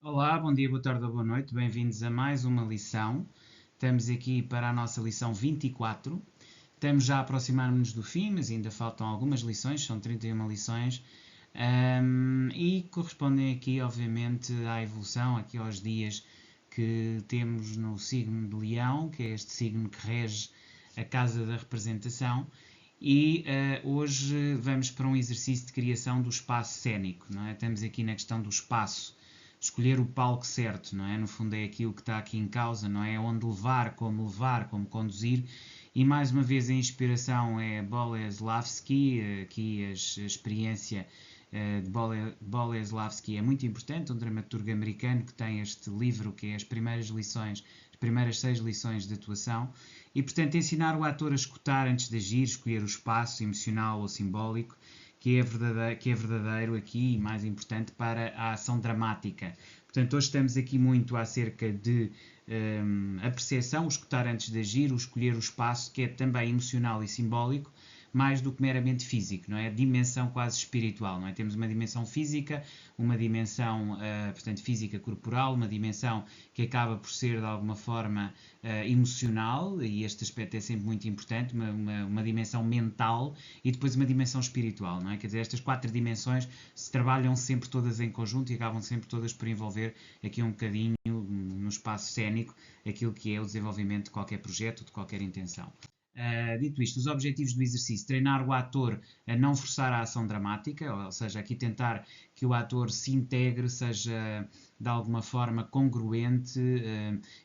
Olá, bom dia, boa tarde ou boa noite, bem-vindos a mais uma lição. Estamos aqui para a nossa lição 24. Estamos já a aproximar-nos do fim, mas ainda faltam algumas lições, são 31 lições, e correspondem aqui, obviamente, à evolução, aqui aos dias que temos no signo de Leão, que é este signo que rege a casa da representação. E hoje vamos para um exercício de criação do espaço cénico, não é? Estamos aqui na questão do espaço, escolher o palco certo, não é? No fundo é aquilo que está aqui em causa, não é? Onde levar, como conduzir. E mais uma vez a inspiração é Boleslavski, aqui a experiência de Boleslavski é muito importante, um dramaturgo americano que tem este livro que é as primeiras lições, as primeiras 6 lições de atuação, e portanto ensinar o ator a escutar antes de agir, escolher o espaço emocional ou simbólico, que é verdadeiro aqui e mais importante para a ação dramática. Portanto, hoje estamos aqui muito acerca de a percepção, o escutar antes de agir, o escolher o espaço, que é também emocional e simbólico, mais do que meramente físico, não é? A dimensão quase espiritual, não é? Temos uma dimensão física, uma dimensão, portanto, física corporal, uma dimensão que acaba por ser, de alguma forma, emocional, e este aspecto é sempre muito importante, uma dimensão mental e depois uma dimensão espiritual, não é? Quer dizer, estas 4 dimensões se trabalham sempre todas em conjunto e acabam sempre todas por envolver aqui um bocadinho, no espaço cénico, aquilo que é o desenvolvimento de qualquer projeto, de qualquer intenção. Dito isto, os objetivos do exercício: treinar o ator a não forçar a ação dramática, ou seja, aqui tentar que o ator se integre, seja de alguma forma congruente,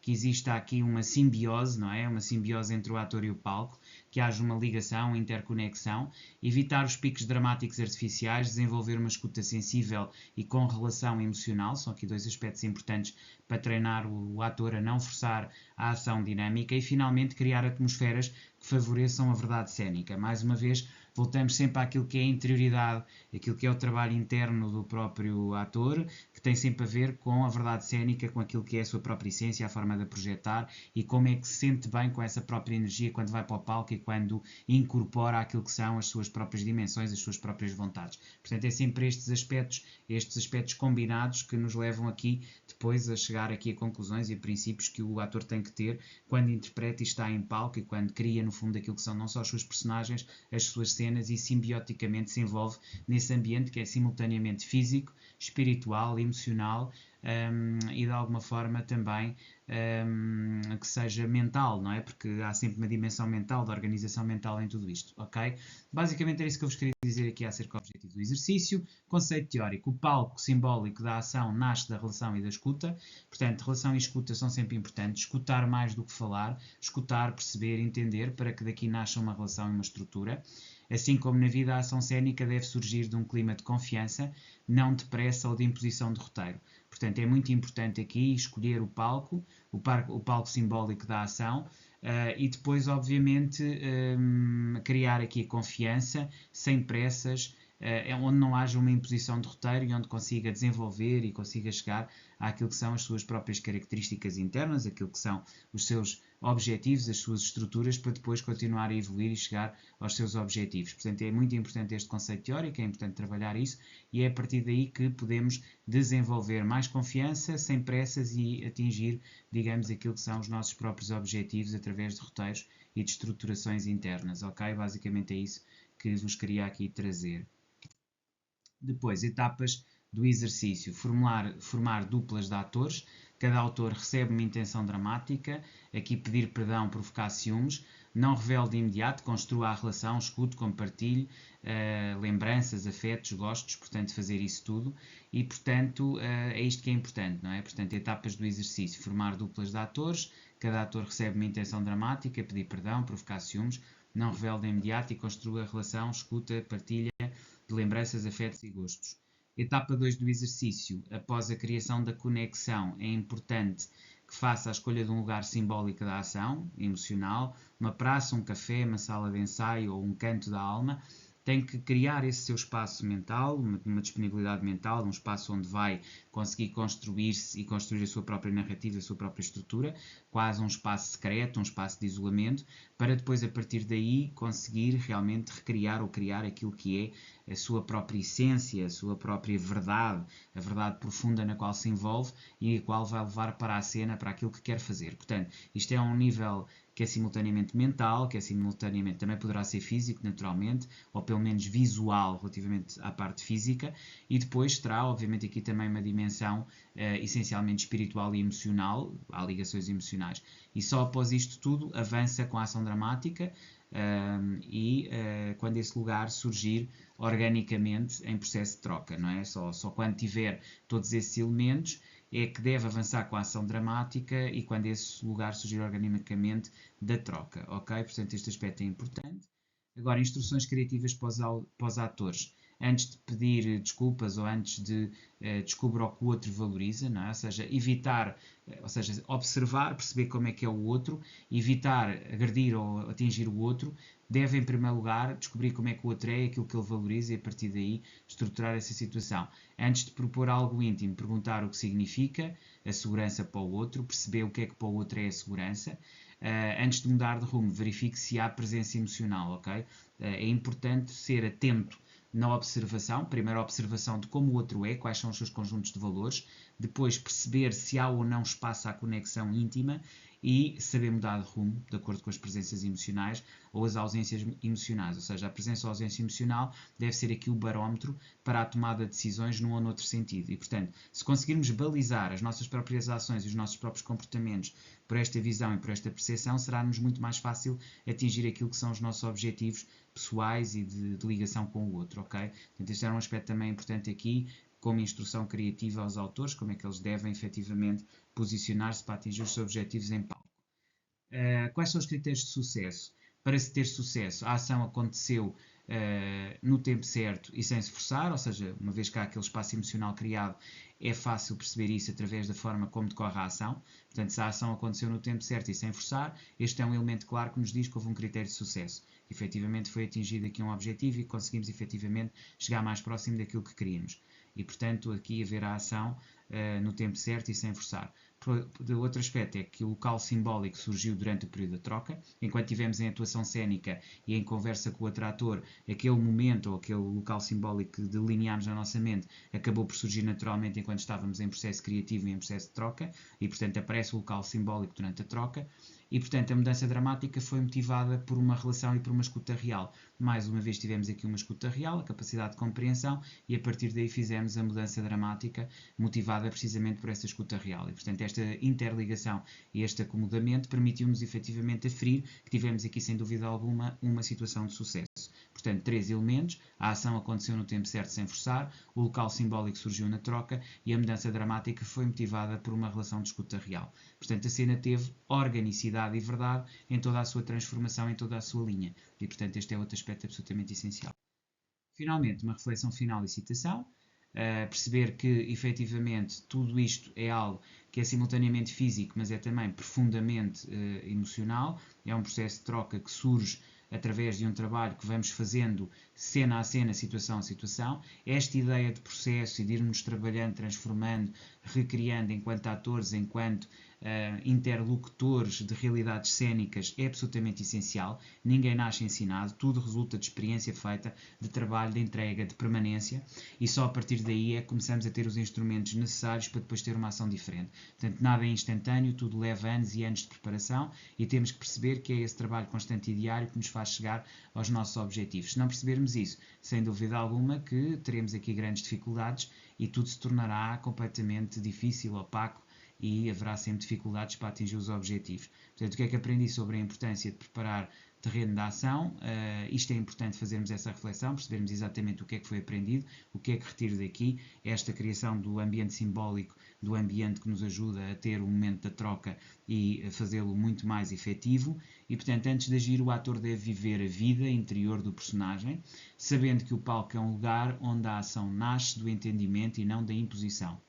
que exista aqui uma simbiose, não é? Uma simbiose entre o ator e o palco, que haja uma ligação, interconexão, evitar os picos dramáticos artificiais, desenvolver uma escuta sensível e com relação emocional, são aqui 2 aspectos importantes para treinar o ator a não forçar a ação dinâmica, e finalmente criar atmosferas que favoreçam a verdade cénica. Mais uma vez, voltamos sempre àquilo que é a interioridade, aquilo que é o trabalho interno do próprio ator, que tem sempre a ver com a verdade cénica, com aquilo que é a sua própria essência, a forma de a projetar e como é que se sente bem com essa própria energia quando vai para o palco e quando incorpora aquilo que são as suas próprias dimensões, as suas próprias vontades. Portanto, é sempre estes aspectos combinados que nos levam aqui depois a chegar aqui a conclusões e a princípios que o ator tem que ter quando interpreta e está em palco e quando cria, no fundo, aquilo que são não só as suas personagens, as suas cenas, e simbioticamente se envolve nesse ambiente que é simultaneamente físico, espiritual, emocional, e de alguma forma também que seja mental, não é? Porque há sempre uma dimensão mental, de organização mental em tudo isto, ok? Basicamente é isso que eu vos queria dizer aqui acerca do objetivo do exercício. Conceito teórico: o palco simbólico da ação nasce da relação e da escuta, portanto, relação e escuta são sempre importantes, escutar mais do que falar, escutar, perceber, entender, para que daqui nasça uma relação e uma estrutura. Assim como na vida, a ação cénica deve surgir de um clima de confiança, não de pressa ou de imposição de roteiro. Portanto, é muito importante aqui escolher o palco simbólico da ação, e depois, obviamente, criar aqui a confiança, sem pressas, onde não haja uma imposição de roteiro e onde consiga desenvolver e consiga chegar àquilo que são as suas próprias características internas, aquilo que são os seus objetivos, as suas estruturas, para depois continuar a evoluir e chegar aos seus objetivos. Portanto, é muito importante este conceito teórico, é importante trabalhar isso, e é a partir daí que podemos desenvolver mais confiança, sem pressas, e atingir, digamos, aquilo que são os nossos próprios objetivos através de roteiros e de estruturações internas, ok? Basicamente é isso que vos queria aqui trazer. Depois, etapas do exercício: formar duplas de atores. Cada autor recebe uma intenção dramática, aqui pedir perdão, provocar ciúmes, não revele de imediato, construa a relação, escute, compartilhe, lembranças, afetos, gostos, portanto fazer isso tudo, e portanto é isto que é importante, não é? Portanto, etapas do exercício: formar duplas de atores, cada ator recebe uma intenção dramática, pedir perdão, provocar ciúmes, não revele de imediato e construa a relação, escuta, partilha de lembranças, afetos e gostos. Etapa 2 do exercício: após a criação da conexão, é importante que faça a escolha de um lugar simbólico da ação, emocional, uma praça, um café, uma sala de ensaio ou um canto da alma. Tem que criar esse seu espaço mental, uma disponibilidade mental, um espaço onde vai conseguir construir-se e construir a sua própria narrativa, a sua própria estrutura, quase um espaço secreto, um espaço de isolamento, para depois, a partir daí, conseguir realmente recriar ou criar aquilo que é a sua própria essência, a sua própria verdade, a verdade profunda na qual se envolve e a qual vai levar para a cena, para aquilo que quer fazer. Portanto, isto é um nível que é simultaneamente mental, que é simultaneamente, também poderá ser físico, naturalmente, ou pelo menos visual, relativamente à parte física, e depois terá, obviamente, aqui também uma dimensão essencialmente espiritual e emocional, há ligações emocionais. E só após isto tudo, avança com a ação dramática, quando esse lugar surgir organicamente em processo de troca, não é? Só quando tiver todos esses elementos é que deve avançar com a ação dramática e quando esse lugar surgir organicamente da troca, ok? Portanto, este aspecto é importante. Agora, instruções criativas para os atores. Antes de pedir desculpas ou antes de descobrir o que o outro valoriza, não é? Ou seja, evitar, ou seja, observar, perceber como é que é o outro, evitar agredir ou atingir o outro, deve, em primeiro lugar, descobrir como é que o outro é, aquilo que ele valoriza e, a partir daí, estruturar essa situação. Antes de propor algo íntimo, perguntar o que significa a segurança para o outro, perceber o que é que para o outro é a segurança. Antes de mudar de rumo, verifique se há presença emocional, ok? É importante ser atento na observação, primeiro a observação de como o outro é, quais são os seus conjuntos de valores, depois perceber se há ou não espaço à conexão íntima e saber mudar de rumo, de acordo com as presenças emocionais ou as ausências emocionais. Ou seja, a presença ou ausência emocional deve ser aqui o barómetro para a tomada de decisões num ou noutro sentido. E, portanto, se conseguirmos balizar as nossas próprias ações e os nossos próprios comportamentos por esta visão e por esta percepção, será-nos muito mais fácil atingir aquilo que são os nossos objetivos pessoais e de ligação com o outro, ok? Portanto, este era um aspecto também importante aqui, como instrução criativa aos autores, como é que eles devem efetivamente posicionar-se para atingir os seus objetivos em palco. Quais são os critérios de sucesso? Para se ter sucesso, a ação aconteceu no tempo certo e sem se forçar, ou seja, uma vez que há aquele espaço emocional criado, é fácil perceber isso através da forma como decorre a ação. Portanto, se a ação aconteceu no tempo certo e sem forçar, este é um elemento claro que nos diz que houve um critério de sucesso. Efetivamente foi atingido aqui um objetivo e conseguimos efetivamente chegar mais próximo daquilo que queríamos. E, portanto, aqui haver a ação no tempo certo e sem forçar. O outro aspecto é que o local simbólico surgiu durante o período da troca. Enquanto estivemos em atuação cénica e em conversa com o outro ator, aquele momento ou aquele local simbólico que delineámos na nossa mente acabou por surgir naturalmente enquanto estávamos em processo criativo e em processo de troca, e portanto aparece o local simbólico durante a troca. E, portanto, a mudança dramática foi motivada por uma relação e por uma escuta real. Mais uma vez tivemos aqui uma escuta real, a capacidade de compreensão, e a partir daí fizemos a mudança dramática, motivada precisamente por essa escuta real. E, portanto, esta interligação e este acomodamento permitiu-nos efetivamente aferir que tivemos aqui, sem dúvida alguma, uma situação de sucesso. Portanto, 3 elementos: a ação aconteceu no tempo certo sem forçar, o local simbólico surgiu na troca e a mudança dramática foi motivada por uma relação de escuta real. Portanto, a cena teve organicidade e verdade em toda a sua transformação, em toda a sua linha. E, portanto, este é outro aspecto absolutamente essencial. Finalmente, uma reflexão final e citação. Perceber que, efetivamente, tudo isto é algo que é simultaneamente físico, mas é também profundamente emocional. É um processo de troca que surge através de um trabalho que vamos fazendo cena a cena, situação a situação. Esta ideia de processo e de irmos trabalhando, transformando, recriando enquanto atores, enquanto interlocutores de realidades cênicas é absolutamente essencial. Ninguém nasce ensinado, tudo resulta de experiência feita, de trabalho, de entrega, de permanência, e só a partir daí é que começamos a ter os instrumentos necessários para depois ter uma ação diferente. Portanto, nada é instantâneo, tudo leva anos e anos de preparação e temos que perceber que é esse trabalho constante e diário que nos faz chegar aos nossos objetivos. Se não percebermos isso, sem dúvida alguma que teremos aqui grandes dificuldades e tudo se tornará completamente difícil, opaco, e haverá sempre dificuldades para atingir os objetivos. Portanto, o que é que aprendi sobre a importância de preparar terreno da ação? Isto é importante fazermos essa reflexão, percebermos exatamente o que é que foi aprendido, o que é que retiro daqui, esta criação do ambiente simbólico, do ambiente que nos ajuda a ter o momento da troca e a fazê-lo muito mais efetivo. E, portanto, antes de agir, o ator deve viver a vida interior do personagem, sabendo que o palco é um lugar onde a ação nasce do entendimento e não da imposição.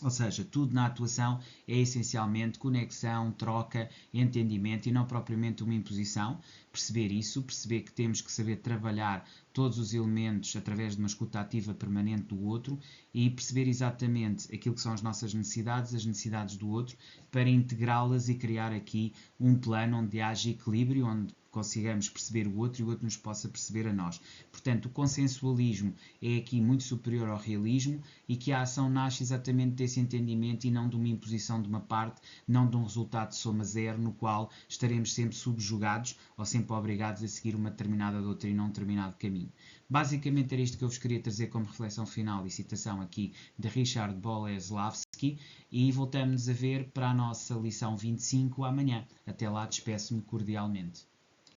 Ou seja, tudo na atuação é essencialmente conexão, troca, entendimento e não propriamente uma imposição. Perceber isso, perceber que temos que saber trabalhar todos os elementos através de uma escuta ativa permanente do outro e perceber exatamente aquilo que são as nossas necessidades, as necessidades do outro, para integrá-las e criar aqui um plano onde haja equilíbrio, onde consigamos perceber o outro e o outro nos possa perceber a nós. Portanto, o consensualismo é aqui muito superior ao realismo e que a ação nasce exatamente desse entendimento e não de uma imposição de uma parte, não de um resultado de soma zero, no qual estaremos sempre subjugados ou sempre obrigados a seguir uma determinada doutrina ou um determinado caminho. Basicamente era isto que eu vos queria trazer como reflexão final e citação aqui de Richard Boleslavsky e voltamos a ver para a nossa lição 25 amanhã. Até lá, despeço-me cordialmente.